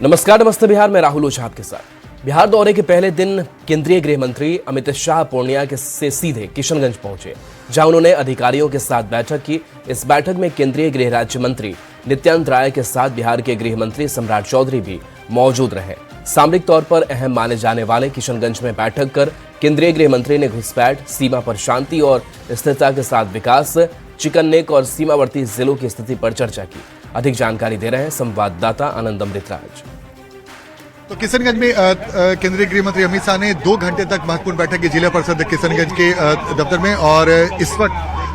नमस्कार, नमस्ते बिहार में राहुल ओझा आपके साथ। बिहार दौरे के पहले दिन केंद्रीय गृह मंत्री अमित शाह पूर्णिया से सीधे किशनगंज पहुंचे, जहां उन्होंने अधिकारियों के साथ बैठक की। इस बैठक में केंद्रीय गृह राज्य मंत्री नित्यानंद राय के साथ बिहार के गृह मंत्री सम्राट चौधरी भी मौजूद रहे। सामरिक तौर पर अहम माने जाने वाले किशनगंज में बैठक कर केंद्रीय गृह मंत्री ने घुसपैठ, सीमा पर शांति और स्थिरता के साथ विकास, चिकन नेक और सीमावर्ती जिलों की स्थिति पर चर्चा की। अधिक जानकारी दे रहे हैं संवाददाता आनंद अमृतराज। तो किशनगंज में केंद्रीय गृह मंत्री अमित शाह ने 2 घंटे तक महत्वपूर्ण बैठक की जिला परिषद किशनगंज के दफ्तर में, और इस वक्त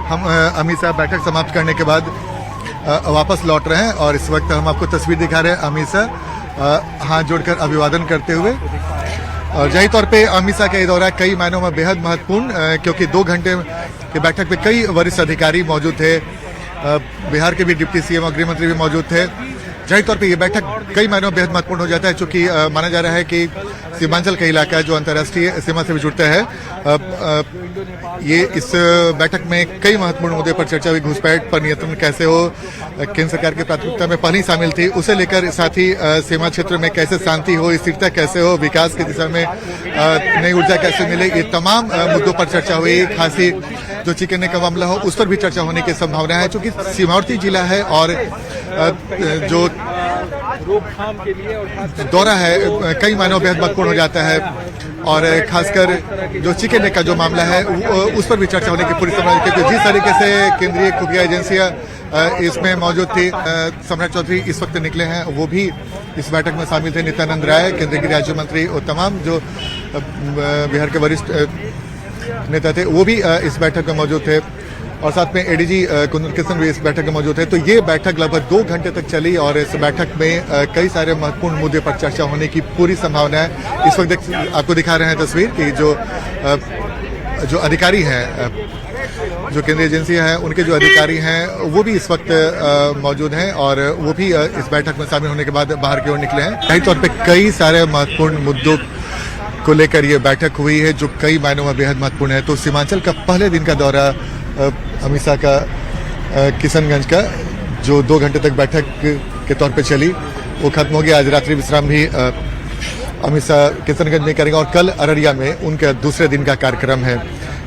हम अमित शाह बैठक समाप्त करने के बाद वापस लौट रहे हैं। और इस वक्त हम आपको तस्वीर दिखा रहे हैं अमित शाह हाथ जोड़कर अभिवादन करते हुए। और जाहिर तौर पे अमित शाह का ये दौरा कई मायनों में बेहद महत्वपूर्ण, क्योंकि 2 घंटे की बैठक में कई वरिष्ठ अधिकारी मौजूद थे। बिहार के भी डिप्टी सीएम और गृह मंत्री भी मौजूद थे। जाहिर तौर पे ये बैठक कई मायनों में बेहद महत्वपूर्ण हो जाता है, चूंकि माना जा रहा है कि सीमांचल का इलाका है जो अंतर्राष्ट्रीय सीमा से भी जुड़ता है। ये इस बैठक में कई महत्वपूर्ण मुद्दे पर चर्चा हुई। घुसपैठ पर नियंत्रण कैसे हो, केंद्र सरकार की प्राथमिकता में पहले ही शामिल थी, उसे लेकर साथ ही सीमा क्षेत्र में कैसे शांति हो, स्थिरता कैसे हो, विकास की दिशा में नई ऊर्जा कैसे मिले, ये तमाम मुद्दों पर चर्चा हुई। खास ही जो चिकन नेक का मामला हो उस पर भी चर्चा होने की संभावना है, चूंकि सीमावर्ती जिला है और जो रोकथाम के लिए दौरा है कई मायनों में बेहद महत्वपूर्ण हो जाता है। और खासकर जो चिकन नेक का जो मामला है उस पर भी चर्चा होने की पूरी संभावना है, क्योंकि जिस तरीके से केंद्रीय खुफिया एजेंसियां इसमें मौजूद थी, सम्राट चौधरी इस वक्त निकले हैं, वो भी इस बैठक में शामिल थे। नित्यानंद राय केंद्रीय गृह राज्य मंत्री और तमाम जो बिहार के वरिष्ठ नेता थे वो भी इस बैठक में मौजूद थे, और साथ में एडीजी कुंदन कृष्ण भी इस बैठक में मौजूद थे। तो ये बैठक लगभग 2 घंटे तक चली, और इस बैठक में कई सारे महत्वपूर्ण मुद्दे पर चर्चा होने की पूरी संभावना है। इस वक्त आपको दिखा रहे हैं तस्वीर कि जो अधिकारी हैं, जो केंद्रीय एजेंसियां हैं, उनके जो अधिकारी हैं वो भी इस वक्त मौजूद हैं, और वो भी इस बैठक में शामिल होने के बाद बाहर की ओर निकले हैं। कई तौर पर कई सारे महत्वपूर्ण मुद्दों को लेकर ये बैठक हुई है, जो कई मायनों में बेहद महत्वपूर्ण है। तो सीमांचल का पहले दिन का दौरा अमित शाह का किशनगंज का, जो 2 घंटे तक बैठक के तौर पे चली, वो खत्म हो गया। आज रात्रि विश्राम भी अमित शाह किशनगंज में करेंगे, और कल अररिया में उनका दूसरे दिन का कार्यक्रम है।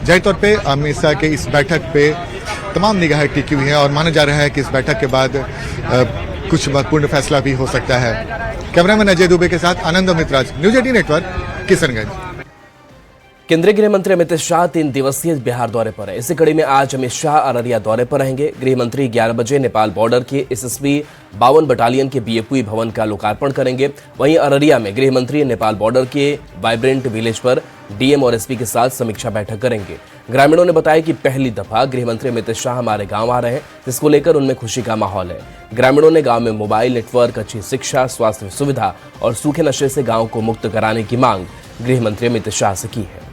जाहिर तौर पे अमित शाह के इस बैठक पे तमाम निगाहें टिकी हुई हैं, और माना जा रहा है कि इस बैठक के बाद कुछ महत्वपूर्ण फैसला भी हो सकता है। कैमरामैन अजय दुबे के साथ आनंद अमृतराज, न्यूज 18 नेटवर्क, किशनगंज। केंद्रीय गृह मंत्री अमित शाह 3 दिवसीय बिहार दौरे पर है। इसी कड़ी में आज अमित शाह अररिया दौरे पर रहेंगे। गृह मंत्री 11 बजे नेपाल बॉर्डर के एसएसबी 52 बटालियन के बीएपी भवन का लोकार्पण करेंगे। वहीं अररिया में गृह मंत्री नेपाल बॉर्डर के वाइब्रेंट विलेज पर डीएम और एसपी के साथ समीक्षा बैठक करेंगे। ग्रामीणों ने बताया कि पहली दफा गृह मंत्री अमित शाह हमारे गांव आ रहे हैं, जिसको लेकर उनमें खुशी का माहौल है। ग्रामीणों ने गांव में मोबाइल नेटवर्क, अच्छी शिक्षा, स्वास्थ्य सुविधा और सूखे नशे से गांव को मुक्त कराने की मांग गृह मंत्री अमित शाह से की है।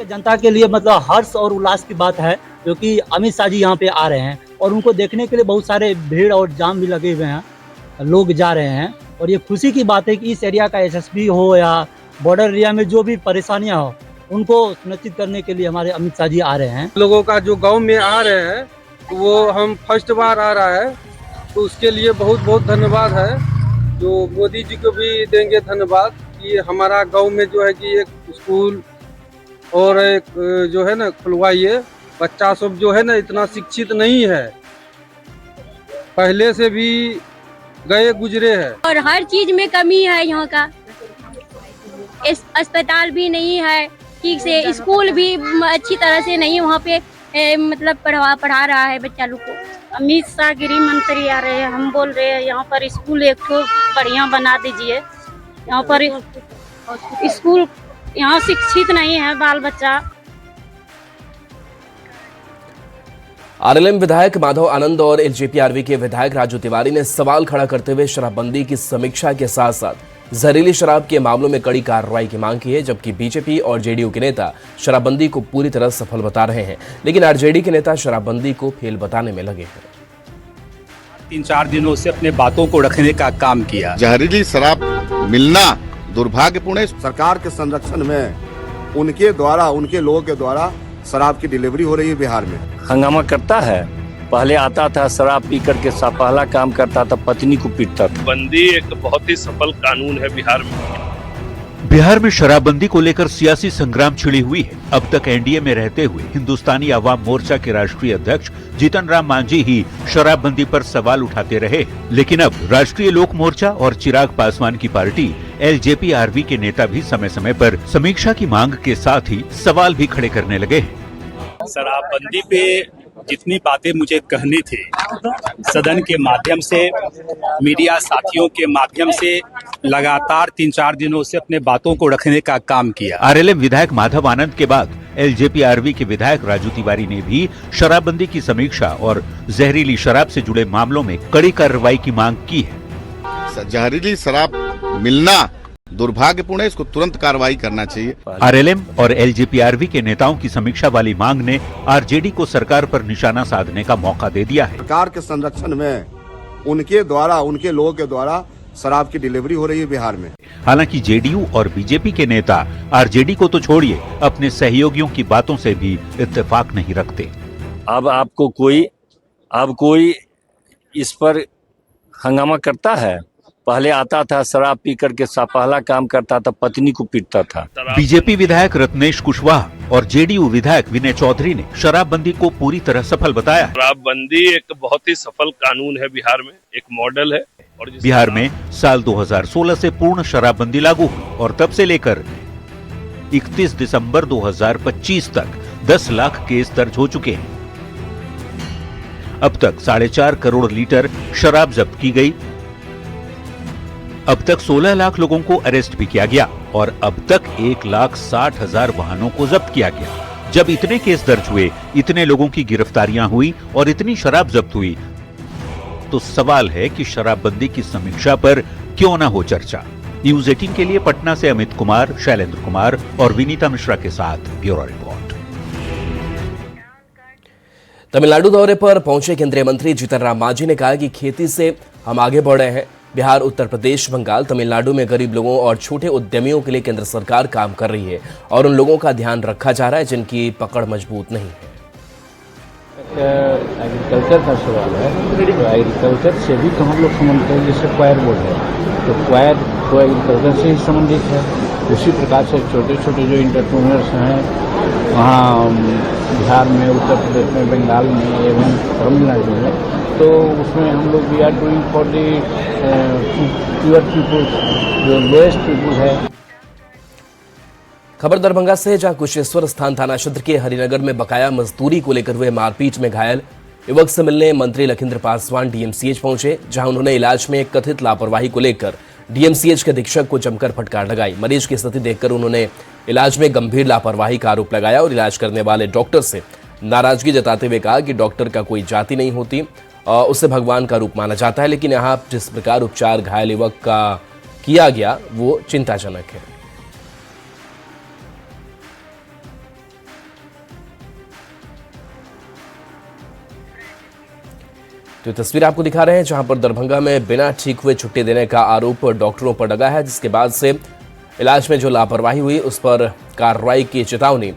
जनता के लिए मतलब हर्ष और उल्लास की बात है, क्योंकि अमित शाह जी यहाँ पे आ रहे हैं, और उनको देखने के लिए बहुत सारे भीड़ और जाम भी लगे हुए हैं, लोग जा रहे हैं। और ये खुशी की बात है कि इस एरिया का एसएसपी हो या बॉर्डर एरिया में जो भी परेशानियां हो, उनको सुनिश्चित करने के लिए हमारे अमित शाह जी आ रहे हैं। लोगों का जो गांव में आ रहे हैं, वो हम फर्स्ट बार आ रहा है, तो उसके लिए बहुत बहुत धन्यवाद है। जो मोदी जी को भी देंगे धन्यवाद कि हमारा गाँव में जो है कि एक स्कूल और एक जो है ना खुलवाइए। बच्चा सब जो है ना इतना शिक्षित नहीं है, पहले से भी गए गुजरे हैं, और हर चीज में कमी है। यहाँ का अस्पताल भी नहीं है ठीक से, स्कूल भी अच्छी तरह से नहीं वहाँ पे मतलब पढ़ा रहा है बच्चा लोग को। अमित शाह गृह मंत्री आ रहे हैं, हम बोल रहे हैं यहाँ पर स्कूल एक तो बढ़िया बना दीजिए। यहाँ पर स्कूल यहाँ शिक्षित नहीं है बाल बच्चा। आरएलएम विधायक माधव आनंद और एलजेपीआरवी के विधायक राजू तिवारी ने सवाल खड़ा करते हुए शराबबंदी की समीक्षा के साथ साथ जहरीली शराब के मामलों में कड़ी कार्रवाई की मांग की है। जबकि बीजेपी और जेडीयू के नेता शराबबंदी को पूरी तरह सफल बता रहे हैं, लेकिन आरजेडी के नेता शराबबंदी को फेल बताने में लगे हैं। 3-4 दिनों से अपने बातों को रखने का काम किया। जहरीली शराब मिलना दुर्भाग्यपूर्ण है। सरकार के संरक्षण में उनके द्वारा, उनके लोगों के द्वारा शराब की डिलीवरी हो रही है बिहार में। हंगामा करता है पहले आता था शराब पी करके पहला काम करता था, पत्नी को पीटता था। बंदी एक बहुत ही सफल कानून है बिहार में। बिहार में शराबबंदी को लेकर सियासी संग्राम छिड़ी हुई है। अब तक एनडीए में रहते हुए हिंदुस्तानी अवाम मोर्चा के राष्ट्रीय अध्यक्ष जीतन राम मांझी ही शराबबंदी पर सवाल उठाते रहे, लेकिन अब राष्ट्रीय लोक मोर्चा और चिराग पासवान की पार्टी एलजेपी-आरवी के नेता भी समय समय पर समीक्षा की मांग के साथ ही सवाल भी खड़े करने लगे हैं। शराबबंदी पे जितनी बातें मुझे कहनी थी सदन के माध्यम से, मीडिया साथियों के माध्यम से लगातार 3-4 दिनों से अपने बातों को रखने का काम किया। आरएलएम विधायक माधव आनंद के बाद एलजेपी-आरवी के विधायक राजू तिवारी ने भी शराबबंदी की समीक्षा और जहरीली शराब से जुड़े मामलों में कड़ी कार्रवाई की मांग की है। जहरीली शराब मिलना दुर्भाग्यपूर्ण है, इसको तुरंत कार्रवाई करना चाहिए। आरएलएम और एलजेपी-आरवी के नेताओं की समीक्षा वाली मांग ने आरजेडी को सरकार पर निशाना साधने का मौका दे दिया है। सरकार के संरक्षण में उनके द्वारा, उनके लोगों के द्वारा शराब की डिलीवरी हो रही है बिहार में। हालांकि जेडीयू और बीजेपी के नेता आरजेडी को तो छोड़िए, अपने सहयोगियों की बातों से भी इत्तेफाक नहीं रखते। अब कोई इस पर हंगामा करता है। पहले आता था शराब पी करके पहला काम करता था, पत्नी को पीटता था। बीजेपी विधायक रत्नेश कुशवाहा और जेडीयू विधायक विनय चौधरी ने शराबबंदी को पूरी तरह सफल बताया। शराबबंदी एक बहुत ही सफल कानून है बिहार में, एक मॉडल है। और बिहार में साल 2016 से पूर्ण शराबबंदी लागू हुई और तब से लेकर 31 दिसंबर 2025 तक 10 लाख केस दर्ज हो चुके हैं। अब तक 4.5 करोड़ लीटर शराब जब्त की गई। अब तक 16 लाख लोगों को अरेस्ट भी किया गया और अब तक 1,60,000 वाहनों को जब्त किया गया। जब इतने केस दर्ज हुए, इतने लोगों की गिरफ्तारियां हुई और इतनी शराब जब्त हुई, तो सवाल है कि शराबबंदी की समीक्षा पर क्यों न हो चर्चा। न्यूज 18 के लिए पटना से अमित कुमार, शैलेंद्र कुमार और विनीता मिश्रा के साथ ब्यूरो रिपोर्ट। तमिलनाडु दौरे पर पहुंचे केंद्रीय मंत्री जीतन राम मांझी ने कहा कि खेती से हम आगे बढ़ रहे हैं। बिहार, उत्तर प्रदेश, बंगाल, तमिलनाडु में गरीब लोगों और छोटे उद्यमियों के लिए केंद्र सरकार काम कर रही है और उन लोगों का ध्यान रखा जा रहा है जिनकी पकड़ मजबूत नहीं है। एग्रीकल्चर का सवाल है, तो एग्रीकल्चर से भी तो हम लोग संबंधित है। जैसे क्वायर बोर्ड है, तो क्वायर तो एग्रीकल्चर से ही संबंधित है। उसी प्रकार से छोटे छोटे जो इंटरप्रेन्योर्स हैं वहाँ बिहार में, उत्तर प्रदेश में, बंगाल में एवं तमिलनाडु में, तो उसमें हम लोग we are doing for the poor people, जो लोएस्ट पीपुल है। खबर दरभंगा से, जहां कुशेश्वर स्थान थाना क्षेत्र के हरिनगर में बकाया मजदूरी को लेकर हुए मारपीट में घायल युवक से मिलने मंत्री लखिंद्र पासवान डीएमसीएच पहुंचे, जहां उन्होंने इलाज में कथित लापरवाही को लेकर डीएमसीएच के अधीक्षक को जमकर फटकार लगाई। मरीज की स्थिति देखकर उन्होंने इलाज में गंभीर लापरवाही का आरोप लगाया और इलाज करने वाले डॉक्टर से नाराजगी जताते हुए कहा कि डॉक्टर का कोई जाति नहीं होती, उसे भगवान का रूप माना जाता है, लेकिन यहाँ जिस प्रकार उपचार घायल युवक का किया गया वो चिंताजनक है। तो तस्वीर आपको दिखा रहे हैं जहां पर दरभंगा में बिना ठीक हुए छुट्टी देने का आरोप डॉक्टरों पर लगा है, जिसके बाद से इलाज में जो लापरवाही हुई उस पर कार्रवाई की चेतावनी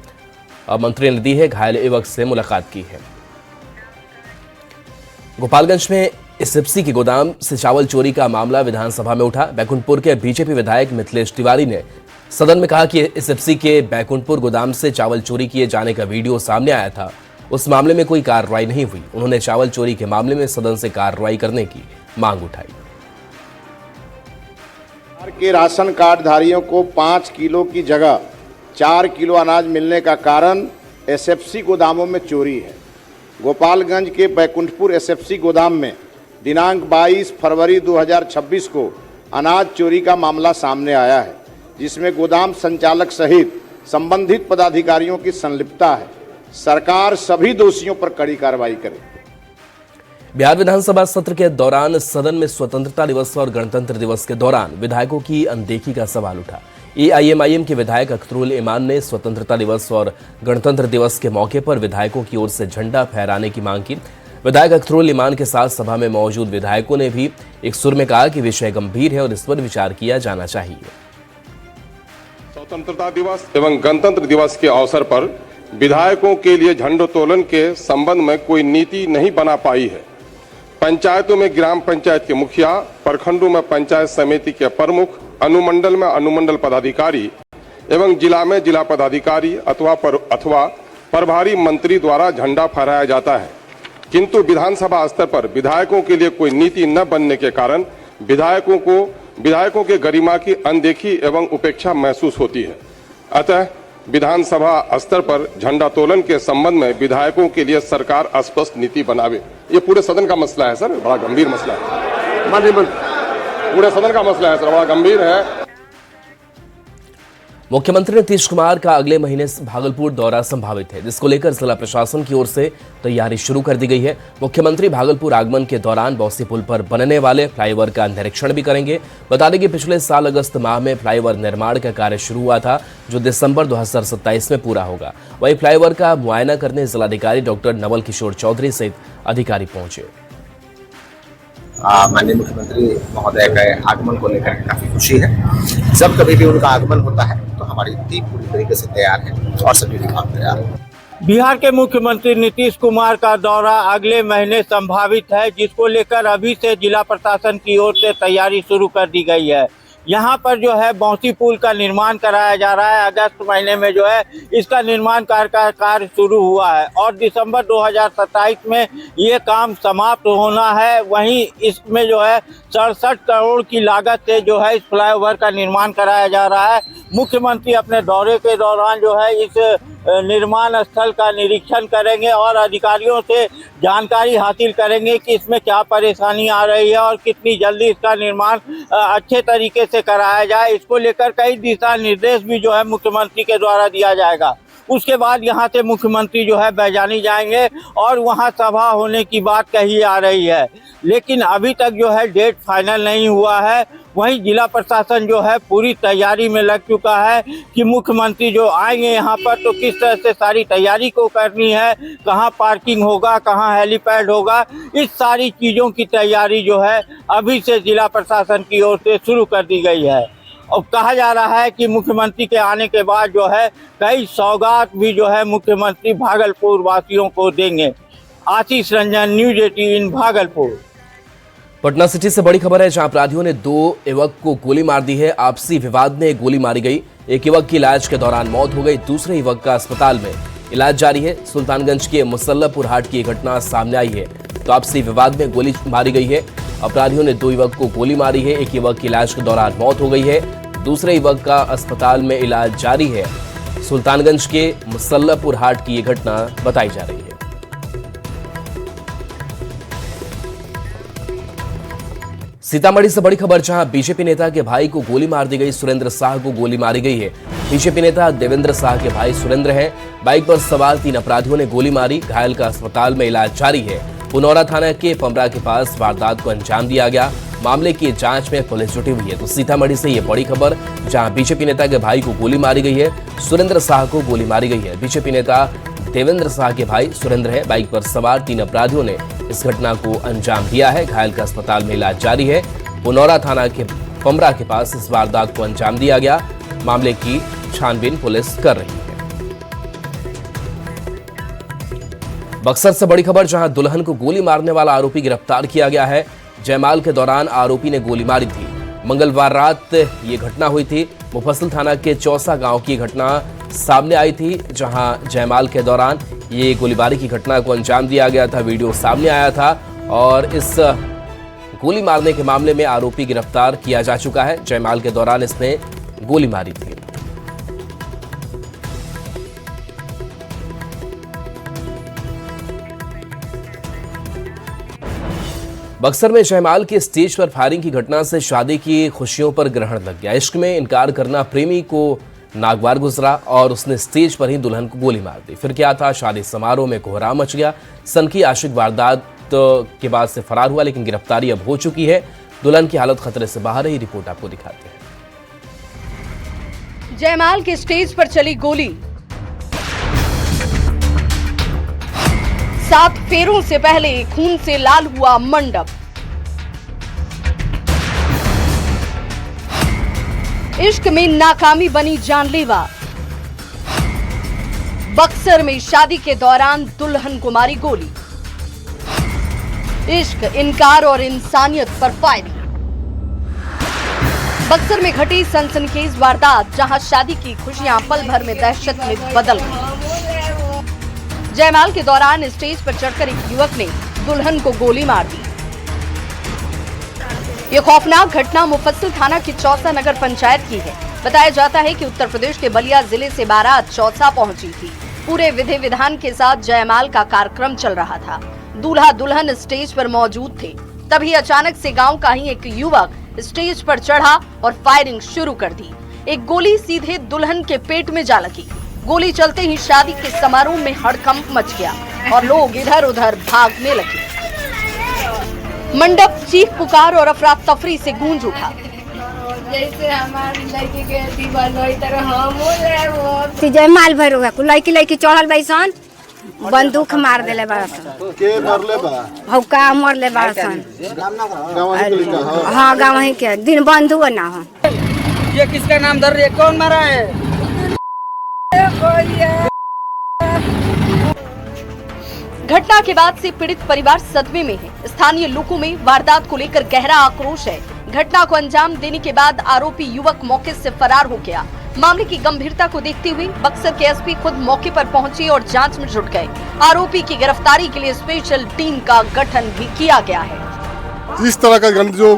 मंत्री ने दी है। घायल युवक से मुलाकात की है। गोपालगंज में एसएफसी के गोदाम से चावल चोरी का मामला विधानसभा में उठा। बैकुंठपुर के बीजेपी विधायक मिथिलेश तिवारी ने सदन में कहा कि एसएफसी के बैकुंठपुर गोदाम से चावल चोरी किए जाने का वीडियो सामने आया था, उस मामले में कोई कार्रवाई नहीं हुई। उन्होंने चावल चोरी के मामले में सदन से कार्रवाई करने की मांग उठाई। के राशन कार्ड धारियों को 5 किलो की जगह 4 किलो अनाज मिलने का कारण एसएफसी गोदामों में चोरी है। गोपालगंज के बैकुंठपुर एसएफसी गोदाम में दिनांक 22 फरवरी 2026 को अनाज चोरी का मामला सामने आया है, जिसमें गोदाम संचालक सहित संबंधित पदाधिकारियों की संलिप्तता है। सरकार सभी दोषियों पर कड़ी कार्रवाई करे। बिहार विधानसभा सत्र के दौरान सदन में स्वतंत्रता दिवस और गणतंत्र दिवस के दौरान विधायकों की अनदेखी का सवाल उठा। एआईएमआईएम के विधायक अख्तरुल ईमान ने स्वतंत्रता दिवस और गणतंत्र दिवस के मौके पर विधायकों की ओर से झंडा फहराने की मांग की। विधायक अख्तरुल ईमान के साथ सभा में मौजूद विधायकों ने भी एक सुर में कहा कि विषय गंभीर है और इस पर विचार किया जाना चाहिए। स्वतंत्रता दिवस एवं गणतंत्र दिवस के अवसर पर विधायकों के लिए झंडोत्तोलन के संबंध में कोई नीति नहीं बना पाई है। पंचायतों में ग्राम पंचायत के मुखिया, प्रखंडों में पंचायत समिति के प्रमुख, अनुमंडल में अनुमंडल पदाधिकारी एवं जिला में जिला पदाधिकारी अथवा प्रभारी मंत्री द्वारा झंडा फहराया जाता है, किंतु विधानसभा स्तर पर विधायकों के लिए कोई नीति न बनने के कारण विधायकों के गरिमा की अनदेखी एवं उपेक्षा महसूस होती है। अतः विधानसभा स्तर पर झंडोत्तोलन के संबंध में विधायकों के लिए सरकार स्पष्ट नीति बनावे। ये पूरे सदन का मसला है सर, बड़ा गंभीर मसला है। माननीय पूरे सदन का मसला है सर, बड़ा गंभीर है। मुख्यमंत्री नीतीश कुमार का अगले महीने भागलपुर दौरा संभावित है, जिसको लेकर जिला प्रशासन की ओर से तैयारी शुरू कर दी गई है। मुख्यमंत्री भागलपुर आगमन के दौरान बौसी पुल पर बनने वाले फ्लाईओवर का निरीक्षण भी करेंगे। बता दें कि पिछले साल अगस्त माह में फ्लाईओवर निर्माण का कार्य शुरू हुआ था, जो दिसंबर 2027 में पूरा होगा। वहीं फ्लाईओवर का मुआयना करने जिलाधिकारी डॉक्टर नवल किशोर चौधरी सहित अधिकारी पहुंचे। माननीय मुख्यमंत्री महोदय के आगमन को लेकर काफी खुशी है। जब कभी भी उनका आगमन होता है तो हमारी टीम पूरी तरीके से तैयार है और सभी विभाग तैयार है। बिहार के मुख्यमंत्री नीतीश कुमार का दौरा अगले महीने संभावित है, जिसको लेकर अभी से जिला प्रशासन की ओर से तैयारी शुरू कर दी गई है। यहाँ पर जो है बौसी पुल का निर्माण कराया जा रहा है। अगस्त महीने में जो है इसका निर्माण कार्य शुरू हुआ है और दिसंबर 2027 में ये काम समाप्त होना है। वहीं इसमें जो है 67 करोड़ की लागत से जो है इस फ्लाईओवर का निर्माण कराया जा रहा है। मुख्यमंत्री अपने दौरे के दौरान जो है इस निर्माण स्थल का निरीक्षण करेंगे और अधिकारियों से जानकारी हासिल करेंगे कि इसमें क्या परेशानी आ रही है और कितनी जल्दी इसका निर्माण अच्छे तरीके से कराया जाए। इसको लेकर कई दिशा निर्देश भी जो है मुख्यमंत्री के द्वारा दिया जाएगा। उसके बाद यहाँ से मुख्यमंत्री जो है बैजानी जाएंगे और वहाँ सभा होने की बात कही आ रही है, लेकिन अभी तक जो है डेट फाइनल नहीं हुआ है। वहीं जिला प्रशासन जो है पूरी तैयारी में लग चुका है कि मुख्यमंत्री जो आएंगे यहाँ पर तो किस तरह से सारी तैयारी को करनी है, कहाँ पार्किंग होगा, कहाँ हेलीपैड होगा, इस सारी चीज़ों की तैयारी जो है अभी से जिला प्रशासन की ओर से शुरू कर दी गई है। और कहा जा रहा है कि मुख्यमंत्री के आने के बाद जो है कई सौगात भी जो है मुख्यमंत्री भागलपुर वासियों को देंगे। आशीष रंजन, न्यूज़ 18 भागलपुर। पटना सिटी से बड़ी खबर है, जहां अपराधियों ने 2 युवक को गोली मार दी है। आपसी विवाद में गोली मारी गई। एक युवक की इलाज के दौरान मौत हो गई, दूसरे युवक का अस्पताल में इलाज जारी है। सुल्तानगंज के मुसल्लपुर हाट की घटना सामने आई है, तो आपसी विवाद में गोली मारी गई है। अपराधियों ने 2 युवक को गोली मारी है। एक युवक की इलाज के दौरान मौत हो गई है, दूसरे युवक का अस्पताल में इलाज जारी है। सुल्तानगंज के मुसल्लपुर हाट की ये घटना बताई जा रही है। सीतामढ़ी से बड़ी खबर, जहां बीजेपी नेता के भाई को गोली मार दी गई। सुरेंद्र साह को गोली मारी गई है। बीजेपी नेता देवेंद्र साह के भाई सुरेंद्र हैं। बाइक पर सवार 3 अपराधियों ने गोली मारी। घायल का अस्पताल में इलाज जारी है। पुनौरा थाना के पमरा के पास वारदात को अंजाम दिया गया। मामले की जांच में पुलिस जुटी हुई है। तो सीतामढ़ी से ये बड़ी खबर, जहां बीजेपी नेता के भाई को गोली मारी गई है। सुरेंद्र साह को गोली मारी गई है। बीजेपी नेता देवेंद्र साह के भाई सुरेंद्र है। बाइक पर सवार 3 अपराधियों ने इस घटना को अंजाम दिया है। घायल का अस्पताल में इलाज जारी है। पुनौरा थाना के पमरा के पास इस वारदात को अंजाम दिया गया। मामले की छानबीन पुलिस कर रही है। बक्सर से बड़ी खबर, जहां दुल्हन को गोली मारने वाला आरोपी गिरफ्तार किया गया है। जयमाल के दौरान आरोपी ने गोली मारी थी। मंगलवार रात ये घटना हुई थी। मुफस्सिल थाना के चौसा गांव की घटना सामने आई थी, जहां जयमाल के दौरान ये गोलीबारी की घटना को अंजाम दिया गया था। वीडियो सामने आया था और इस गोली मारने के मामले में आरोपी गिरफ्तार किया जा चुका है। जयमाल के दौरान इसने गोली मारी थी। बक्सर में जयमाल के स्टेज पर फायरिंग की घटना से शादी की खुशियों पर ग्रहण लग गया। इश्क में इनकार करना प्रेमी को नागवार गुजरा और उसने स्टेज पर ही दुल्हन को गोली मार दी। फिर क्या था, शादी समारोह में कोहराम मच गया। सनकी आशिक वारदात के बाद से फरार हुआ, लेकिन गिरफ्तारी अब हो चुकी है। दुल्हन की हालत खतरे से बाहर है। ये रिपोर्ट आपको दिखाते हैं। जयमाल के स्टेज पर चली गोली। 7 फेरों से पहले खून से लाल हुआ मंडप। इश्क में नाकामी बनी जानलेवा। बक्सर में शादी के दौरान दुल्हन को मारी गोली। इश्क, इनकार और इंसानियत पर फायरिंग। बक्सर में घटी सनसनीखेज वारदात, जहां शादी की खुशियां पल भर में दहशत में बदल गई। जयमाल के दौरान स्टेज पर चढ़कर एक युवक ने दुल्हन को गोली मार दी। ये खौफनाक घटना मुफस्सिल थाना की चौसा नगर पंचायत की है। बताया जाता है कि उत्तर प्रदेश के बलिया जिले से बारात चौसा पहुंची थी। पूरे विधि विधान के साथ जयमाल का कार्यक्रम चल रहा था। दूल्हा दुल्हन स्टेज पर मौजूद थे। तभी अचानक से गांव का ही एक युवक स्टेज पर चढ़ा और फायरिंग शुरू कर दी। एक गोली सीधे दुल्हन के पेट में जा लगी। गोली चलते ही शादी के समारोह में हड़कंप मच गया और लोग इधर उधर भागने लगे। मंडप चीख पुकार और अफरा तफरी से गूंज उठा। जैसे हमारी लड़की के दीवार वही तरह हम हो रहे वो जयमाल भर होगा लड़की लड़की चढ़ल बैसन बंदूक मार देले बासन के मरले बा हौका मरले बासन हां गांव ही के दिन बंदूक ना हो। ये किसका नाम धर रही है? कौन मारा है? घटना के बाद से पीड़ित परिवार सदमे में है। स्थानीय लोगों में वारदात को लेकर गहरा आक्रोश है। घटना को अंजाम देने के बाद आरोपी युवक मौके से फरार हो गया। मामले की गंभीरता को देखते हुए बक्सर के एसपी खुद मौके पर पहुंचे और जांच में जुट गए। आरोपी की गिरफ्तारी के लिए स्पेशल टीम का गठन भी किया गया है। इस तरह का जो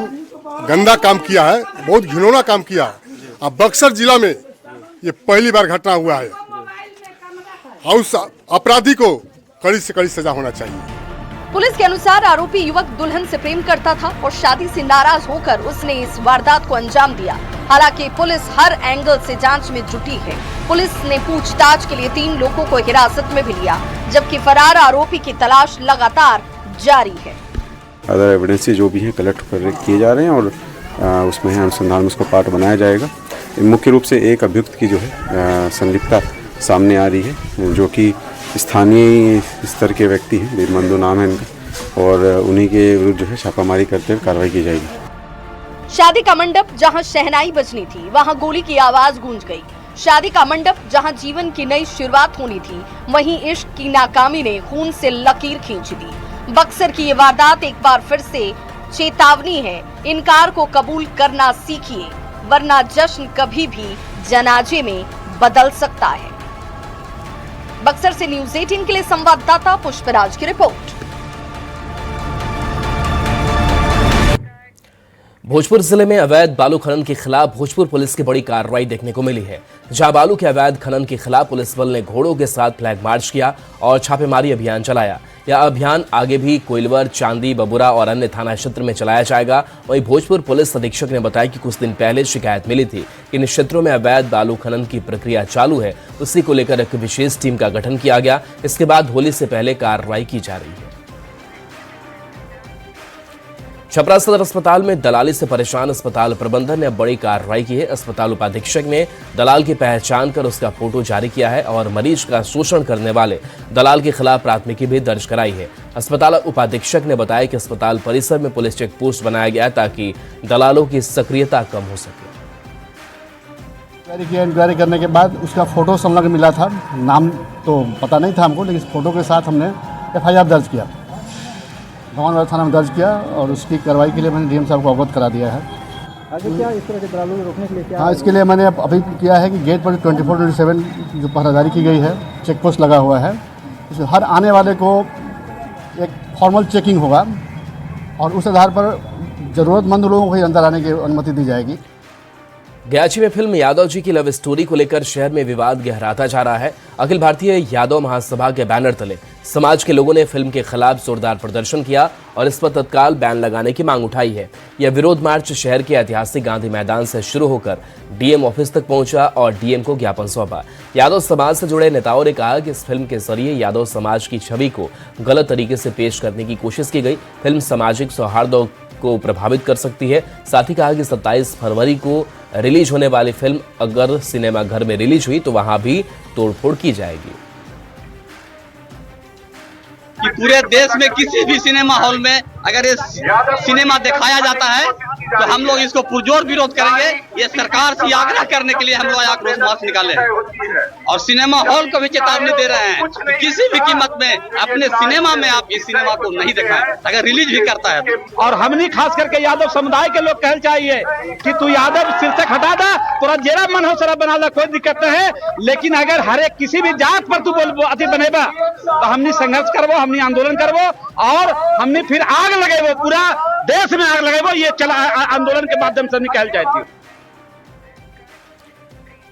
गंदा काम किया है, बहुत घिनौना काम किया है। अब बक्सर जिला में ये पहली बार घटना हुआ है और उस अपराधी को कड़ी से कड़ी सजा होना चाहिए। पुलिस के अनुसार आरोपी युवक दुल्हन से प्रेम करता था और शादी से नाराज होकर उसने इस वारदात को अंजाम दिया। हालांकि पुलिस हर एंगल से जांच में जुटी है। पुलिस ने पूछताछ के लिए 3 लोगों को हिरासत में भी लिया, जबकि फरार आरोपी की तलाश लगातार जारी है। अदर एविडेंस जो भी है कलेक्ट किए जा रहे हैं और उसमें अनुसंधान में उसको पार्ट बनाया जाएगा। मुख्य रूप से एक अभियुक्त की जो है संलिप्तता सामने आ रही है, जो कि स्थानीय स्तर के व्यक्ति हैं, बीरमंदो नाम है इनका, और उन्हीं के विरुद्ध जो है छापामारी करते हुए कार्रवाई की जाएगी। शादी का मंडप जहां शहनाई बजनी थी, वहां गोली की आवाज गूंज गई। शादी का मंडप जहां जीवन की नई शुरुआत होनी थी, वहीं इश्क की नाकामी ने खून से लकीर खींच दी। बक्सर की ये वारदात एक बार फिर से चेतावनी है। इनकार को कबूल करना सीखिए, वरना जश्न कभी भी जनाजे में बदल सकता है। बक्सर से न्यूज़ 18 के लिए संवाददाता पुष्पराज की रिपोर्ट। भोजपुर जिले में अवैध बालू खनन के खिलाफ भोजपुर पुलिस की बड़ी कार्रवाई देखने को मिली है। जहां बालू के अवैध खनन के खिलाफ पुलिस बल ने घोड़ों के साथ फ्लैग मार्च किया और छापेमारी अभियान चलाया। यह अभियान आगे भी कोइलवर, चांदी, बबुरा और अन्य थाना क्षेत्र में चलाया जाएगा। वहीं भोजपुर पुलिस अधीक्षक ने बताया कि कुछ दिन पहले शिकायत मिली थी कि इन क्षेत्रों में अवैध बालू खनन की प्रक्रिया चालू है। उसी को लेकर एक विशेष टीम का गठन किया गया। इसके बाद होली से पहले कार्रवाई की जा रही है। छपरा सदर अस्पताल में दलाली से परेशान अस्पताल प्रबंधन ने अब बड़ी कार्रवाई की है। अस्पताल उपाधीक्षक ने दलाल की पहचान कर उसका फोटो जारी किया है और मरीज का शोषण करने वाले दलाल के खिलाफ प्राथमिकी भी दर्ज कराई है। अस्पताल उपाधीक्षक ने बताया कि अस्पताल परिसर में पुलिस चेक पोस्ट बनाया गया ताकि दलालों की सक्रियता कम हो सके। इंक्वायरी करने के बाद उसका फोटो संलग्न मिला था। नाम तो पता नहीं था हमको, लेकिन फोटो के साथ हमने FIR दर्ज किया, भगवान थाना में दर्ज किया और उसकी कार्रवाई के लिए मैंने DM साहब को अवगत करा दिया है। आगे क्या इस तरह के दलालों को रोकने के लिए क्या? हाँ, इसके लिए मैंने अभी किया है कि गेट पर 24/7 जो पहरादारी की गई है, चेक पोस्ट लगा हुआ है। हर आने वाले को एक फॉर्मल चेकिंग होगा और उस आधार पर ज़रूरतमंद लोगों को ही अंदर आने की अनुमति दी जाएगी। गयाची में फिल्म यादव जी की लव स्टोरी को लेकर शहर में विवाद गहराता जा रहा है। अखिल भारतीय यादव महासभा के बैनर तले समाज के लोगों ने फिल्म के खिलाफ जोरदार प्रदर्शन किया और इस पर तत्काल बैन लगाने की मांग उठाई है। यह विरोध मार्च शहर के ऐतिहासिक गांधी मैदान से शुरू होकर DM ऑफिस तक पहुंचा और DM को ज्ञापन सौंपा। यादव समाज से जुड़े नेताओं ने कहा कि इस फिल्म के जरिए यादव समाज की छवि को गलत तरीके से पेश करने की कोशिश की गई। फिल्म सामाजिक सौहार्द को प्रभावित कर सकती है। साथ ही कहा कि 27 फरवरी को रिलीज होने वाली फिल्म अगर सिनेमाघर में रिलीज हुई तो वहां भी तोड़फोड़ की जाएगी। कि पूरे देश में किसी भी सिनेमा हॉल में अगर ये सिनेमा दिखाया जाता है तो हम लोग इसको पुरजोर विरोध करेंगे। ये सरकार से आग्रह करने के लिए हम लोग आक्रोश मार्च निकाले हैं और सिनेमा हॉल को भी चेतावनी दे रहे हैं कि किसी भी कीमत में अपने सिनेमा में आप इस सिनेमा को नहीं दिखाएं, अगर रिलीज भी करता है तो। और हमने खास करके यादव समुदाय के लोग कहना चाहिए कि तू यादव शीर्षक हटा दा, तोरा जेरा मन हो सरा बना ला, कोई दिक्कत नहीं है, लेकिन अगर हर एक किसी भी जात पर तू बोल अति बनेबा तो हमने संघर्ष करबो, हमने आंदोलन करबो और हमने फिर आग लगेबो, पूरा देश में आग लगेबो। ये चला आंदोलन के माध्यम से हमने कहल चाहती।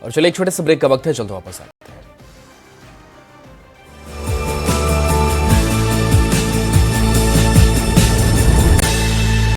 और चलिए एक छोटे से ब्रेक का वक्त है, चलते वापस।